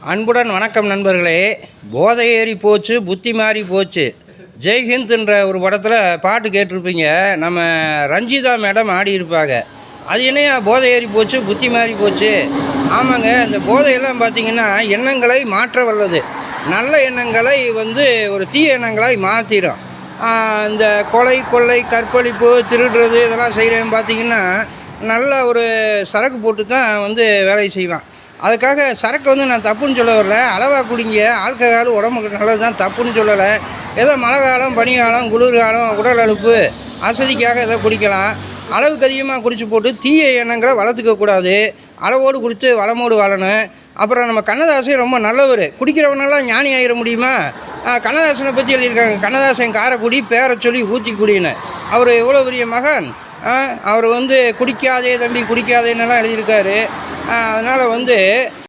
அன்புடன் வணக்கம் நண்பர்களே. போதை ஏறி போச்சு, புத்தி மாறி போச்சு. ஜெய்ஹிந்த்ன்ற ஒரு படத்தில் பாட்டு கேட்டிருப்பீங்க. நம்ம ரஞ்சிதா மேடம் ஆடியிருப்பாங்க. அது என்னையா போதை ஏறி போச்சு, புத்தி மாறி போச்சு? ஆமாங்க, இந்த போதையெல்லாம் பார்த்திங்கன்னா எண்ணங்களை மாற்ற வல்லது. நல்ல எண்ணங்களை ஒரு தீய எண்ணங்களாய் மாற்றிடும். இந்த கொலை, கொள்ளை, கற்பழிப்பு, திருடுறது இதெல்லாம் செய்கிறவன் பார்த்திங்கன்னா நல்ல ஒரு சரக்கு போட்டு தான் வேலை செய்வான். அதுக்காக சரக்கு நான் தப்புன்னு சொல்ல வரல. அளவாக குடிங்க, ஆல்கஹால் உடம்புக்கு நல்லது தான், தப்புன்னு சொல்லலை. ஏதோ மழை காலம், பனிக்காலம், குளிர்காலம், உடல் அலுப்பு, அசதிக்காக ஏதோ குடிக்கலாம். அளவுக்கு அதிகமாக குடிச்சு போட்டு தீய எண்ணங்களை வளர்த்துக்கக்கூடாது. அளவோடு குடித்து வளமோடு வாழணும். அப்புறம் நம்ம கண்ணதாசன் ரொம்ப நல்லவர். குடிக்கிறவனெல்லாம் ஞானி ஆகிட முடியுமா? கண்ணதாசனை பற்றி எழுதியிருக்காங்க. கண்ணதாசன் காரைக்குடி, பேரை சொல்லி ஊற்றி குடின்னு. அவர் எவ்வளோ பெரிய மகான். அவர் குடிக்காதே தம்பி குடிக்காதேன்னெல்லாம் எழுதியிருக்காரு. அதனால்